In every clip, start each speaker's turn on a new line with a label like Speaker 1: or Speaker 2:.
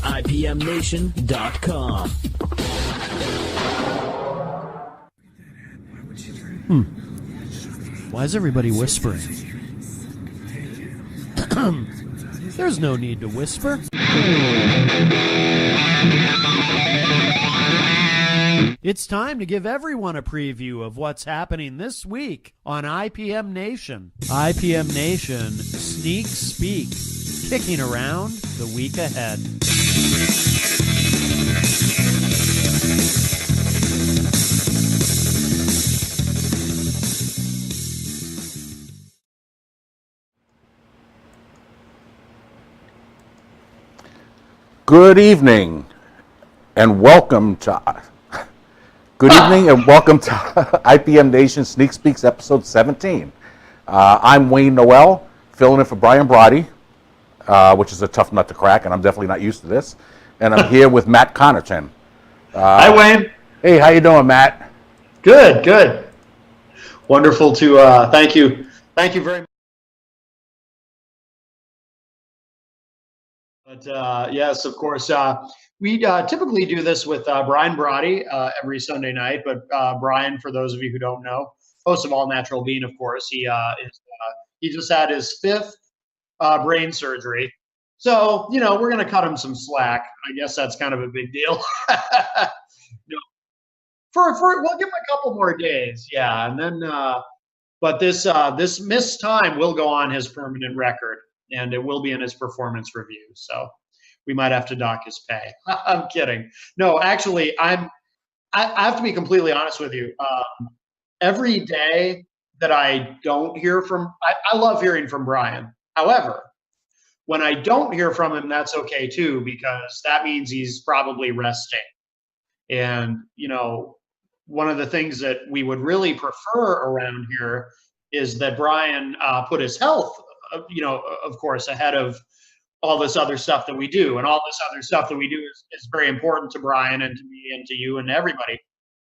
Speaker 1: ipmNation.com.
Speaker 2: Why is everybody whispering? There's no need to whisper. It's time to give everyone a preview of what's happening this week on IPM Nation. IPM Nation Sneak Speak, kicking around the week ahead.
Speaker 3: Good evening and welcome to IPM Nation Sneak Speaks episode 17. I'm Wayne Noel, filling in for Brian Brawdy, which is a tough nut to crack, and I'm definitely not used to this. And I'm here with Matt Connarton.
Speaker 4: Hi, Wayne.
Speaker 3: Hey, how you doing, Matt?
Speaker 4: Good. Wonderful to thank you very much. But yes, of course, we typically do this with Brian Brawdy every Sunday night. But Brian, for those of you who don't know, host of All Natural Bean, of course, he just had his 5th brain surgery. So, we're going to cut him some slack. I guess that's kind of a big deal. We'll give him a couple more days. Yeah. And then, but this missed time will go on his permanent record. And it will be in his performance review. So we might have to dock his pay. I'm kidding. No, actually, I have to be completely honest with you. Every day that I don't hear from, I love hearing from Brian. However, when I don't hear from him, that's okay too, because that means he's probably resting. And, one of the things that we would really prefer around here is that Brian put his health, of course, ahead of all this other stuff that we do. And all this other stuff that we do is very important to Brian and to me and to you and everybody.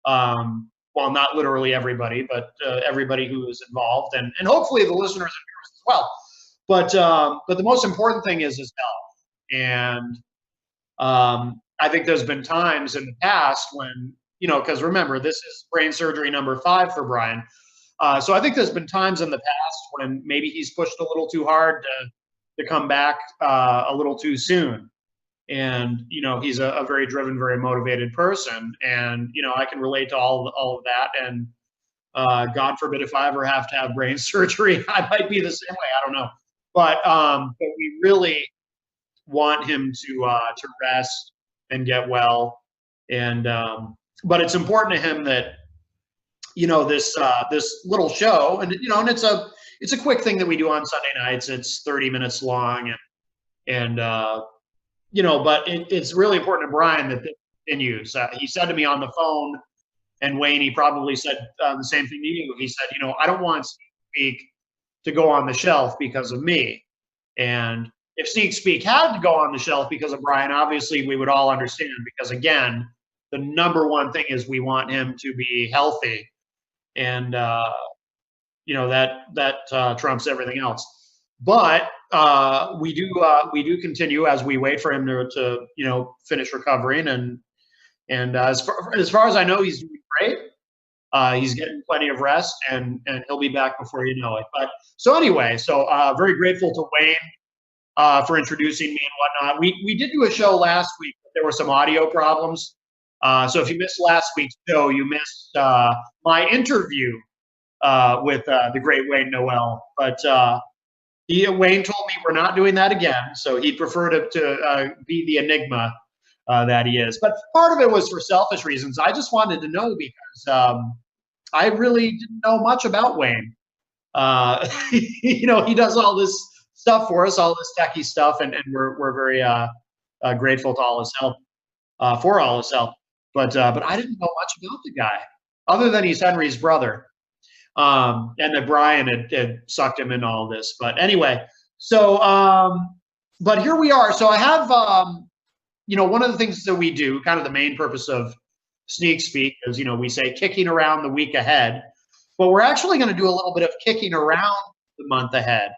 Speaker 4: Well, not literally everybody, but everybody who is involved, and hopefully the listeners and viewers as well. But the most important thing is his health. And I think there's been times in the past when, because remember, this is brain surgery number 5 for Brian. So I think there's been times in the past when maybe he's pushed a little too hard to come back a little too soon. And, he's a very driven, very motivated person. And, I can relate to all of that. And God forbid if I ever have to have brain surgery, I might be the same way. I don't know. But we really want him to rest and get well. And but it's important to him that, this little show, and and it's a quick thing that we do on Sunday nights. It's 30 minutes long, and but it's really important to Brian that this continues. He said to me on the phone, and Wayne, he probably said the same thing to you. He said, I don't want Sneak Speak to go on the shelf because of me. And if Sneak Speak had to go on the shelf because of Brian, obviously we would all understand, because again, the number one thing is we want him to be healthy. And that trumps everything else. But we do continue as we wait for him to finish recovering, and as far as I know, he's doing great. He's getting plenty of rest, and he'll be back before you know it. But so anyway, very grateful to Wayne for introducing me and whatnot. We did do a show last week, but there were some audio problems. So if you missed last week's show, you missed my interview with the great Wayne Noel. But Wayne told me we're not doing that again, so he'd prefer to be the enigma that he is. But part of it was for selfish reasons. I just wanted to know, because I really didn't know much about Wayne. He does all this stuff for us, all this techie stuff, and we're very grateful to all his help, for all his help. But I didn't know much about the guy, other than he's Henry's brother, and that Brian had sucked him into all this. But anyway, so but here we are. So I have one of the things that we do, kind of the main purpose of Sneak Speak, is we say kicking around the week ahead, but we're actually going to do a little bit of kicking around the month ahead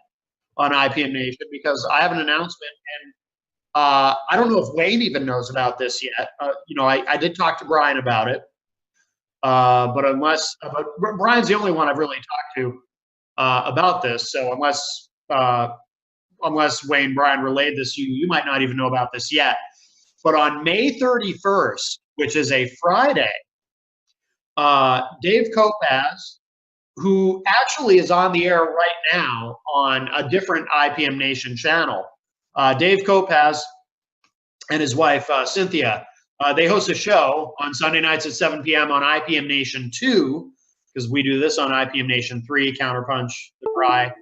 Speaker 4: on IPM Nation, because I have an announcement, and I don't know if Wayne even knows about this yet. I did talk to Brian about it, but Brian's the only one I've really talked to about this. So unless Wayne Brian relayed this, you might not even know about this yet. But on May 31st, which is a Friday, Dave Kopaz, who actually is on the air right now on a different ipmNation channel, Dave Kopaz and his wife, Cynthia, they host a show on Sunday nights at 7 p.m. on ipmNation 2, because we do this on ipmNation 3, Counterpunch, The Bry.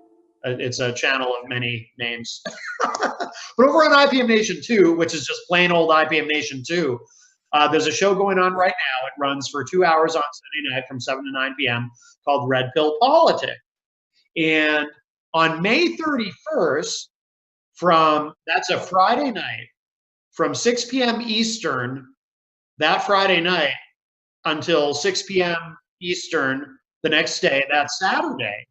Speaker 4: It's a channel of many names. But over on ipmNation 2, which is just plain old ipmNation 2, there's a show going on right now. It runs for 2 hours on Sunday night from 7 to 9 p.m. called Red Pill Politics. And on May 31st, that's a Friday night, from 6 p.m. Eastern that Friday night until 6 p.m. Eastern the next day, that Saturday,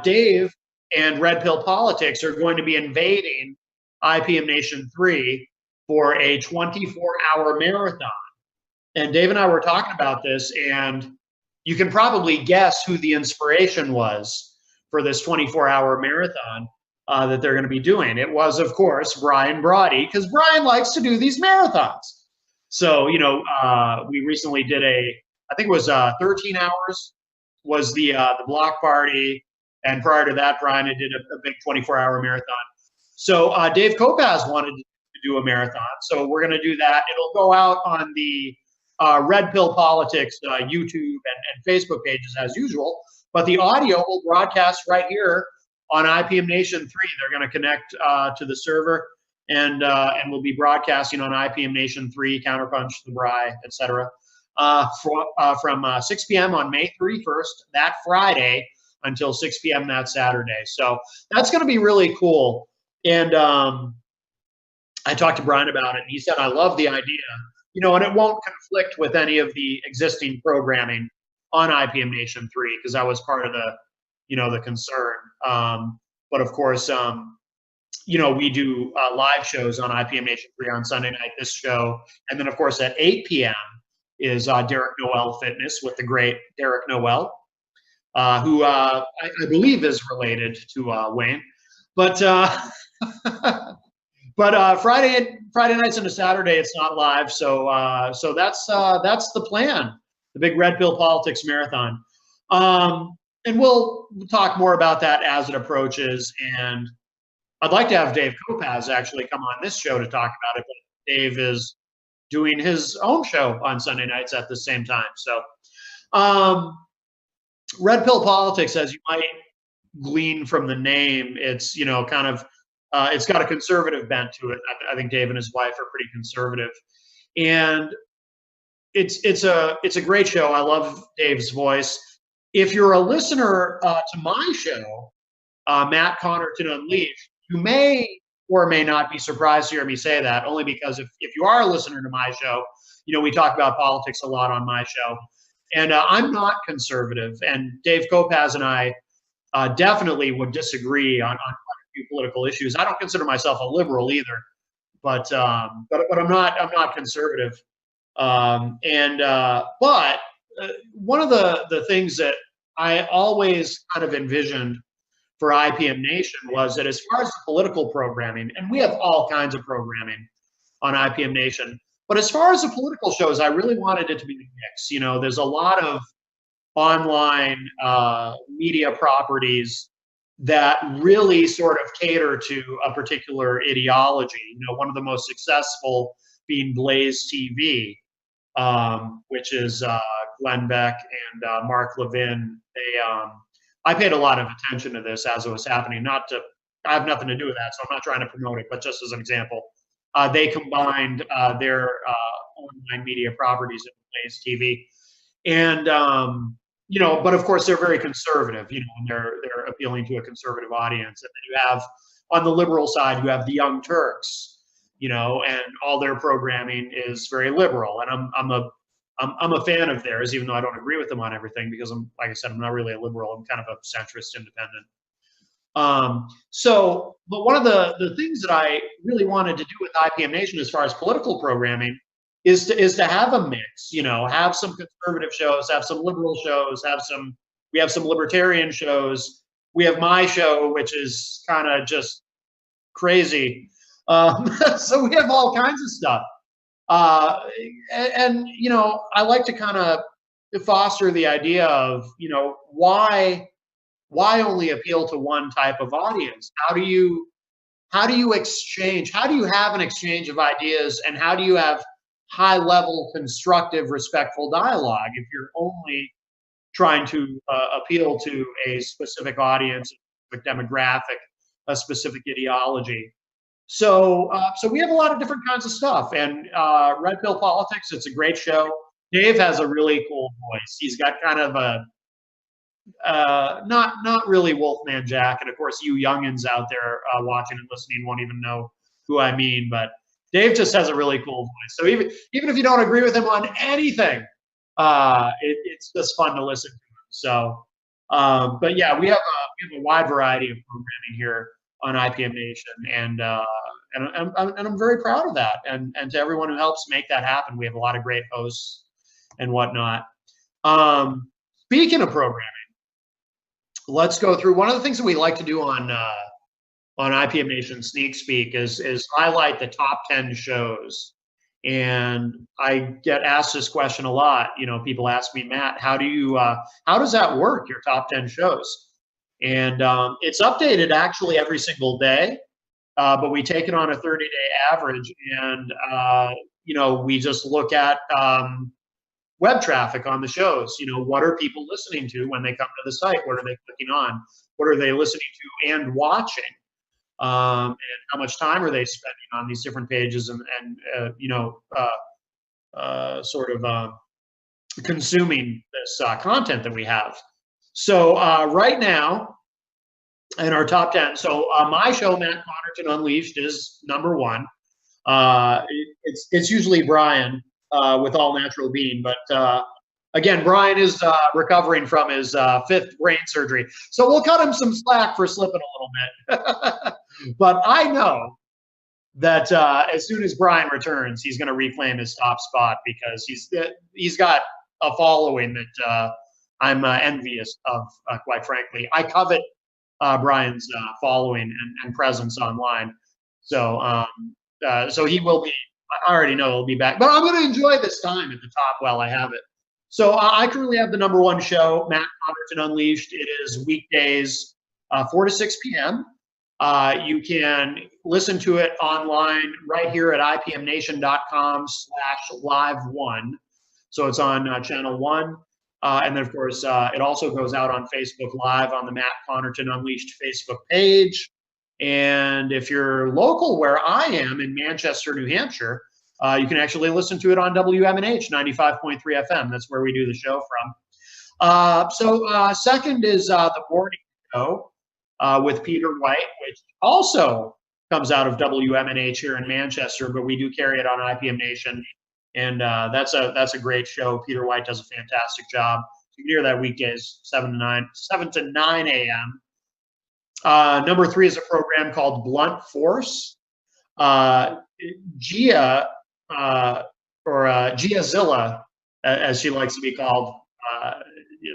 Speaker 4: Dave and Red Pill Politics are going to be invading ipmNation 3 for a 24-hour marathon. And Dave and I were talking about this, and you can probably guess who the inspiration was for this 24-hour marathon that they're going to be doing. It was, of course, Brian Brawdy, because Brian likes to do these marathons. So, we recently did I think it was 13 hours was the block party. And prior to that, Brian did a big 24-hour marathon. So Dave Kopaz wanted to do a marathon. So we're going to do that. It'll go out on the Red Pill Politics YouTube and Facebook pages as usual. But the audio will broadcast right here on ipmNation 3. They're going to connect to the server, and we'll be broadcasting on ipmNation 3, Counterpunch, The Bry, etc. From 6 p.m. on May 31st, that Friday, until 6 p.m. that Saturday. So that's going to be really cool. And I talked to Brian about it, and he said, I love the idea, and it won't conflict with any of the existing programming on ipmNation 3, because that was part of the concern. But of course, we do live shows on ipmNation 3 on Sunday night, this show. And then, of course, at 8 p.m. is Derek Noel Fitness with the great Derek Noel, who I believe is related to Wayne. But Friday nights into Saturday, it's not live. So that's the plan, the big Red Pill Politics Marathon. And we'll talk more about that as it approaches. And I'd like to have Dave Kopaz actually come on this show to talk about it. But Dave is doing his own show on Sunday nights at the same time. So Red Pill Politics, as you might glean from the name, it's kind of it's got a conservative bent to it. I think Dave and his wife are pretty conservative, and it's a great show. I love Dave's voice. If you're a listener to my show, Matt Connarton Unleashed, you may or may not be surprised to hear me say that, only because if you are a listener to my show, we talk about politics a lot on my show. And I'm not conservative. And Dave Kopaz and I definitely would disagree on quite a few political issues. I don't consider myself a liberal either, but I'm not conservative. But one of the things that I always kind of envisioned for ipmNation was that as far as the political programming, and we have all kinds of programming on ipmNation, but as far as the political shows, I really wanted it to be a mix. There's a lot of online media properties that really sort of cater to a particular ideology. One of the most successful being Blaze TV, which is Glenn Beck and Mark Levin. I paid a lot of attention to this as it was happening. I have nothing to do with that, so I'm not trying to promote it, but just as an example, they combined their online media properties in Blaze TV, and but of course they're very conservative, and they're appealing to a conservative audience. And then you have on the liberal side, you have the Young Turks, and all their programming is very liberal, and I'm a fan of theirs, even though I don't agree with them on everything, because like I said, I'm not really a liberal. I'm kind of a centrist independent. But one of the things that I really wanted to do with ipmNation as far as political programming is to have a mix, have some conservative shows, have some liberal shows, we have some libertarian shows. We have my show, which is kind of just crazy. So we have all kinds of stuff. I like to kind of foster the idea of, why only appeal to one type of audience? How do you exchange? How do you have an exchange of ideas, and how do you have high level, constructive, respectful dialogue if you're only trying to appeal to a specific audience, a specific demographic, a specific ideology? So we have a lot of different kinds of stuff. And Red Pill Politics, it's a great show. Dave has a really cool voice. He's got kind of a not really Wolfman Jack, and of course you youngins out there watching and listening won't even know who I mean, but Dave just has a really cool voice. So even if you don't agree with him on anything, it's just fun to listen to him. So, but yeah, we have a wide variety of programming here on ipmNation, and I'm very proud of that. And to everyone who helps make that happen, we have a lot of great hosts and whatnot. Speaking of programming, let's go through one of the things that we like to do on ipmNation Sneak Speak is highlight the top 10 shows. And I get asked this question a lot. People ask me, Matt, how does that work, your top 10 shows? And it's updated actually every single day, but we take it on a 30-day average, and we just look at web traffic on the shows. What are people listening to when they come to the site? What are they clicking on? What are they listening to and watching? And how much time are they spending on these different pages and sort of consuming this content that we have. So right now, in our top 10, so my show, Matt Connarton Unleashed, is number 1. It's usually Brian with All Natural Bean, but again, Brian is recovering from his 5th brain surgery, so we'll cut him some slack for slipping a little bit. But I know that as soon as Brian returns, he's going to reclaim his top spot, because he's got a following that I'm envious of, quite frankly. I covet Brian's following and presence online. So so he will be, I already know he'll be back, but I'm going to enjoy this time at the top while I have it. So I currently have the number 1 show, Matt Connarton Unleashed. It is weekdays, 4 to 6 p.m. You can listen to it online right here at ipmNation.com/live1. So it's on channel 1. And then, of course, it also goes out on Facebook Live on the Matt Connarton Unleashed Facebook page. And if you're local where I am in Manchester, New Hampshire, you can actually listen to it on WMNH 95.3 FM. That's where we do the show from. So second is the morning show with Peter White, which also comes out of WMNH here in Manchester, but we do carry it on ipmNation. And that's a great show. Peter White does a fantastic job. You can hear that weekdays 7 to 9 a.m. Number 3 is a program called Blunt Force. Gia Giazilla, as she likes to be called,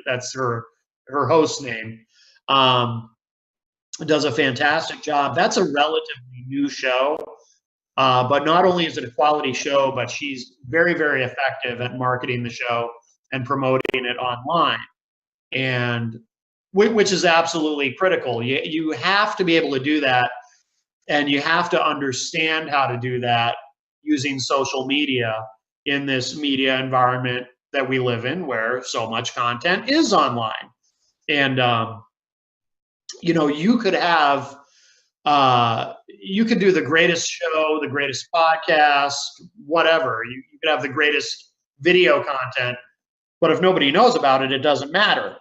Speaker 4: that's her host name, does a fantastic job. That's a relatively new show. But not only is it a quality show, but she's very, very effective at marketing the show and promoting it online, and which is absolutely critical. You have to be able to do that, and you have to understand how to do that using social media in this media environment that we live in, where so much content is online. And you could have you could do the greatest show, the greatest podcast, whatever. You could have the greatest video content, but if nobody knows about it, it doesn't matter.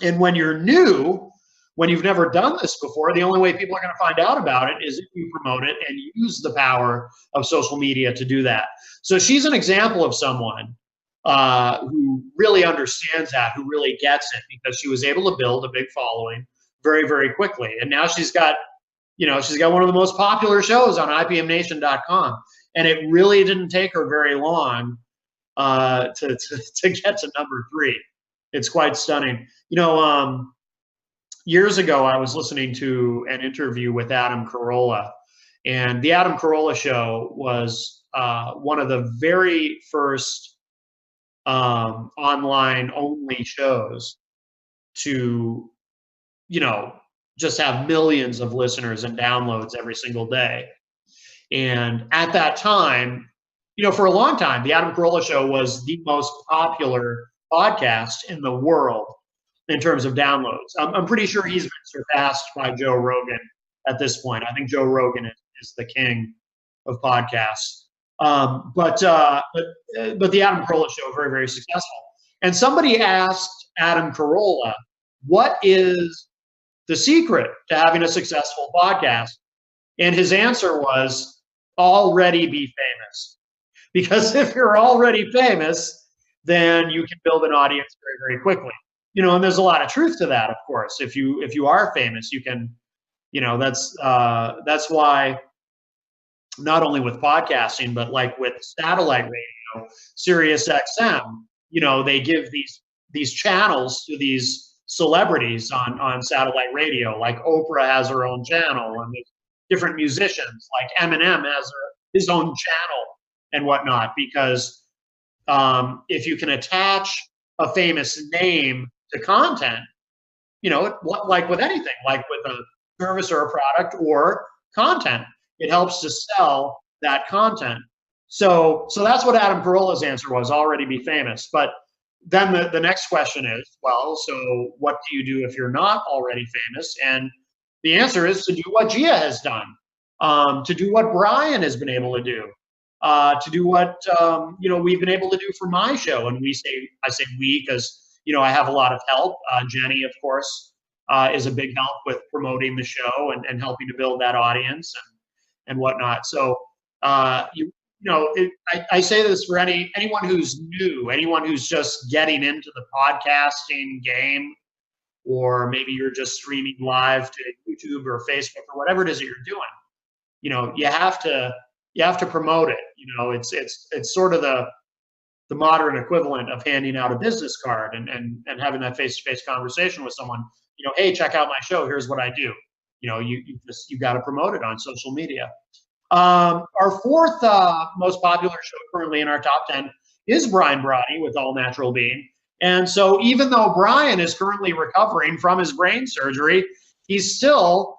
Speaker 4: And when you're new, when you've never done this before, the only way people are going to find out about it is if you promote it and use the power of social media to do that. So she's an example of someone who really understands that, who really gets it, because she was able to build a big following very, very quickly. And now she's got one of the most popular shows on ipmNation.com. And it really didn't take her very long to get to number 3. It's quite stunning. Years ago, I was listening to an interview with Adam Carolla, and the Adam Carolla show was one of the very first online-only shows to, just have millions of listeners and downloads every single day. And at that time, for a long time, the Adam Carolla show was the most popular podcast in the world in terms of downloads. I'm pretty sure he's been surpassed by Joe Rogan at this point. I think Joe Rogan is the king of podcasts. But the Adam Carolla show, very, very successful. And somebody asked Adam Carolla, what is the secret to having a successful podcast? And his answer was, already be famous. Because if you're already famous, then you can build an audience very, very quickly. And there's a lot of truth to that, of course. If you are famous, you can, that's why not only with podcasting, but like with satellite radio, Sirius XM, they give these channels to these celebrities on satellite radio. Like Oprah has her own channel, and there's different musicians like Eminem has his own channel and whatnot, because if you can attach a famous name to content, like with anything, like with a service or a product or content, it helps to sell that content. So that's what Adam Carolla's answer was, already be famous. But then the next question is, well, so what do you do if you're not already famous? And the answer is to do what Gia has done, to do what Brian has been able to do, to do what we've been able to do for my show. And I say we because I have a lot of help. Jenny, of course, is a big help with promoting the show and helping to build that audience and whatnot. So I say this for anyone who's new, anyone who's just getting into the podcasting game, or maybe you're just streaming live to YouTube or Facebook or whatever it is that you're doing. You have to promote it. It's sort of the modern equivalent of handing out a business card and having that face-to-face conversation with someone. Hey, check out my show. Here's what I do. You got to promote it on social media. Our fourth most popular show currently in our top 10 is Brian Brawdy with All Natural Being. And so even though Brian is currently recovering from his brain surgery, he's still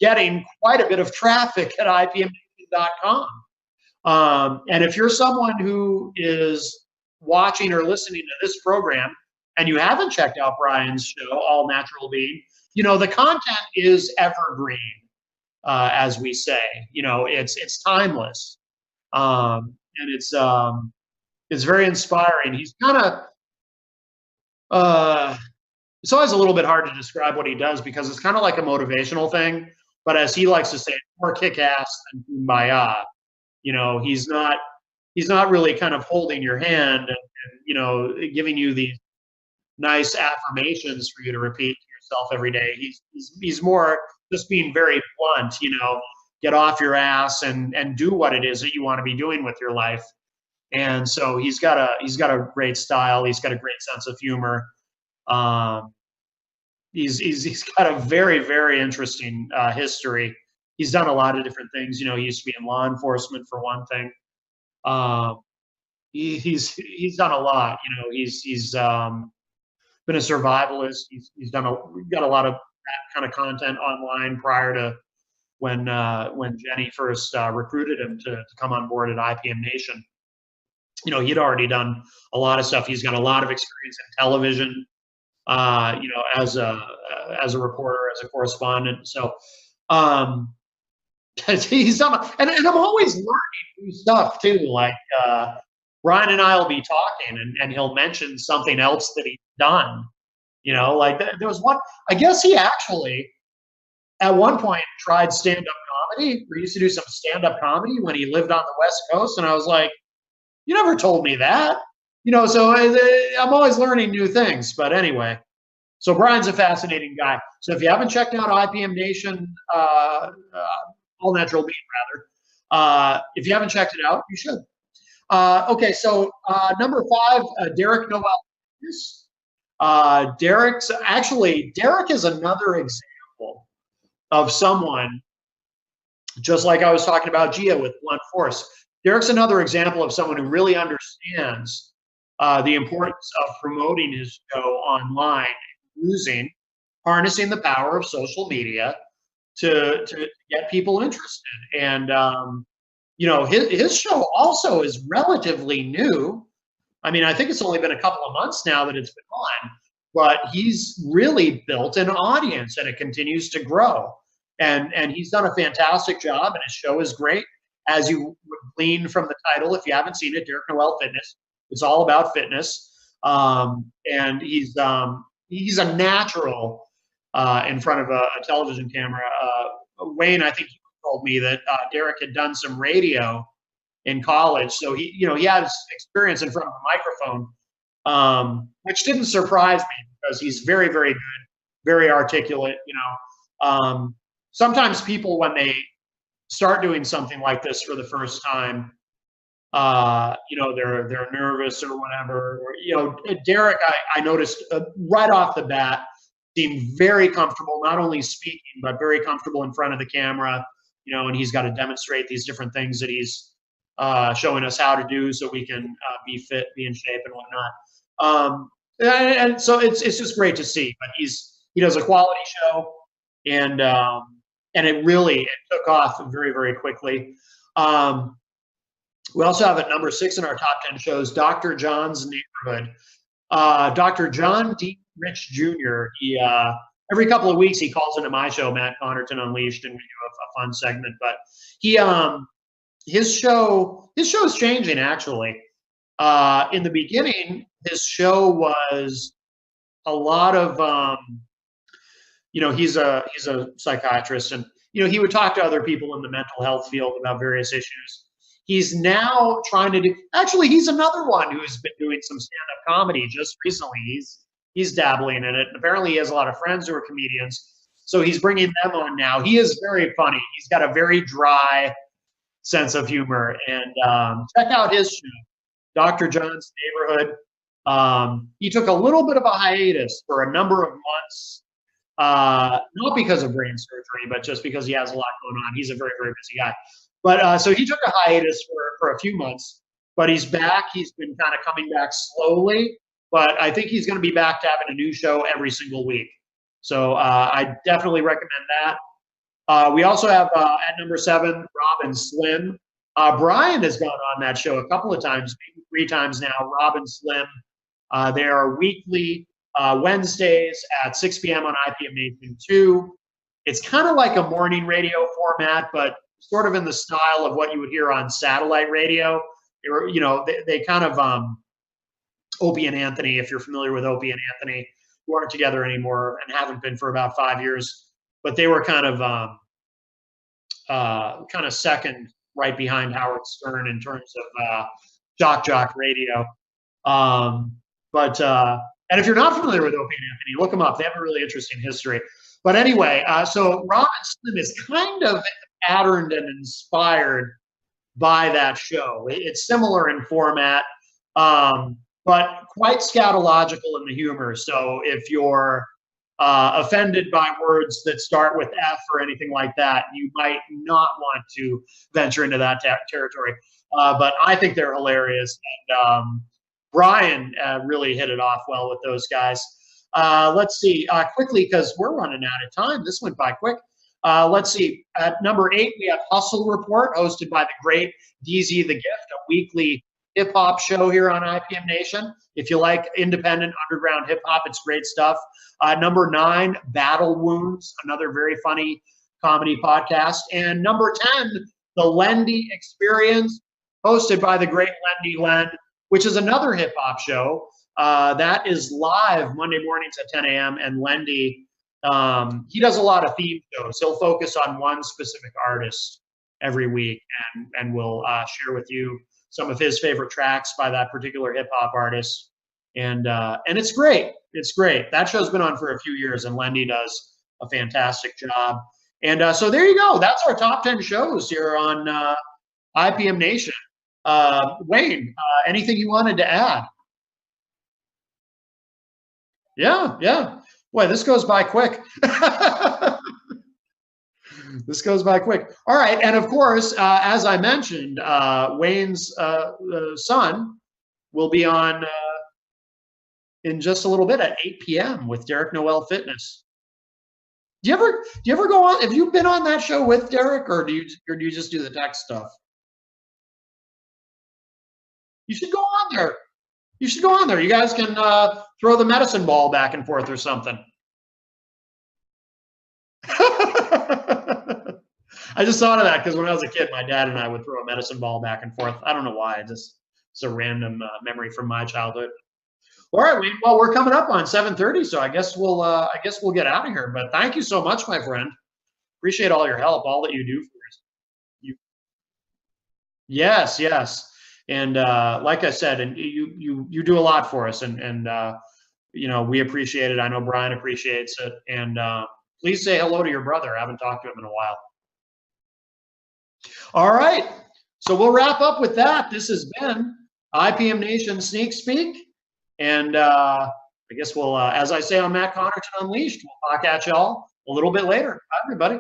Speaker 4: getting quite a bit of traffic at ipmNation.com. And if you're someone who is watching or listening to this program and you haven't checked out Brian's show, All Natural Being, the content is evergreen, as we say. It's timeless, and it's very inspiring. He's kind of it's always a little bit hard to describe what he does because it's kind of like a motivational thing. But as he likes to say, more kick-ass than kumbaya. He's not really kind of holding your hand and giving you these nice affirmations for you to repeat to yourself every day. He's more just being very blunt. Get off your ass and do what it is that you want to be doing with your life. And so he's got a great style. He's got a great sense of humor. He's got a very, very interesting history. He's done a lot of different things. He used to be in law enforcement for one thing. He's done a lot. He's been a survivalist. He's got a lot of that kind of content online prior to when Jenny first recruited him to come on board at ipmNation. He'd already done a lot of stuff. He's got a lot of experience in television, as a reporter, as a correspondent. So he's done, and I'm always learning new stuff too. Like Brian and I will be talking, and he'll mention something else that he's done. Like there was one. I guess he actually at one point tried stand-up comedy. He used to do some stand-up comedy when he lived on the West Coast, and I was like, you never told me that. So I'm always learning new things. But anyway, So Brian's a fascinating guy. So if you haven't checked out ipmNation, All Natural Bean rather, if you haven't checked it out, you should. Okay, so number 5, Derek Noel. Derek is another example of someone, just like I was talking about Gia with blunt force. Derek's another example of someone who really understands the importance of promoting his show online, harnessing the power of social media to get people interested. And his show also is relatively new. I mean, I think it's only been a couple of months now that it's been on, but he's really built an audience, and it continues to grow. And he's done a fantastic job, and his show is great. As you would glean from the title, if you haven't seen it, Derek Noel Fitness. It's all about fitness, and he's a natural in front of a television camera. Wayne, I think you told me that Derek had done some radio in college, so he has experience in front of a microphone, which didn't surprise me because he's very, very good, very articulate. Sometimes people, when they start doing something like this for the first time, they're nervous or whatever. Derek, I noticed right off the bat, seemed very comfortable, not only speaking, but very comfortable in front of the camera, and he's got to demonstrate these different things that he's showing us how to do so we can be fit, be in shape and whatnot. And so it's just great to see, but he does a quality show, and it took off very, very quickly. We also have at number 6 in our top 10 shows, Dr. John's Neighborhood. Dr. John D. Rich Jr., every couple of weeks he calls into my show, Matt Connarton Unleashed, and we do a fun segment. But his show is changing, actually. In the beginning, his show was a lot of he's a psychiatrist, and he would talk to other people in the mental health field about various issues. He's now trying to do. Actually, he's another one who's been doing some stand-up comedy just recently. He's dabbling in it. Apparently, he has a lot of friends who are comedians, so he's bringing them on now. He is very funny. He's got a very dry sense of humor, and check out his show, Dr. John's Neighborhood. He took a little bit of a hiatus for a number of months, not because of brain surgery, but just because he has a lot going on. He's a very, very busy guy. But so he took a hiatus for a few months, but he's back. He's been kind of coming back slowly, but I think he's going to be back to having a new show every single week. So I definitely recommend that. We also have at number 7, Rob and Slim. Brian has gone on that show a couple of times, maybe 3 times now. Rob and Slim. They are weekly Wednesdays at 6 p.m. on ipmNation 2. It's kind of like a morning radio format, but sort of in the style of what you would hear on satellite radio. They kind of Opie and Anthony, if you're familiar with Opie and Anthony, who aren't together anymore and haven't been for about 5 years, but they were kind of second right behind Howard Stern in terms of jock radio. And if you're not familiar with Opie and Anthony, look them up. They have a really interesting history. But anyway, so Rob and Slim is kind of patterned and inspired by that show. It's similar in format, but quite scatological in the humor. So if you're offended by words that start with F or anything like that, you might not want to venture into that territory. But I think they're hilarious. And Brian really hit it off well with those guys. Let's see, quickly, because we're running out of time. This went by quick. Let's see, at number 8, we have Hustle Report, hosted by the great DZ The Gift, a weekly hip-hop show here on ipmNation. If you like independent underground hip-hop, it's great stuff. Number 9, Battle Wounds, another very funny comedy podcast. And number 10, The Lendy Experience, hosted by the great Lendy Len, which is another hip-hop show. That is live Monday mornings at 10 a.m. And Lendy, he does a lot of theme shows. He'll focus on one specific artist every week, and will share with you some of his favorite tracks by that particular hip-hop artist. and it's great. It's great. That show's been on for a few years, and Lendy does a fantastic job. And so there you go. That's our top 10 shows here on IPM Nation. Wayne, anything you wanted to add? Yeah. Boy, this goes by quick. This goes by quick. All right, and of course, as I mentioned, Wayne's son will be on in just a little bit at 8 p.m. with Derek Noel Fitness. Do you ever go on? Have you been on that show with Derek, or do you just do the tech stuff? You should go on there. You should go on there. You guys can throw the medicine ball back and forth or something. I just thought of that because when I was a kid, my dad and I would throw a medicine ball back and forth. I don't know why. It's a random memory from my childhood. All right, Wayne. Well, we're coming up on 7:30, so I guess we'll get out of here. But thank you so much, my friend. Appreciate all your help, all that you do for us. Yes. And like I said, and you do a lot for us, and we appreciate it. I know Brian appreciates it, and please say hello to your brother. I haven't talked to him in a while. All right, so we'll wrap up with that. This has been IPM Nation Sneak Speak, and I guess we'll, as I say on Matt Connarton Unleashed, we'll talk at y'all a little bit later. Bye, everybody.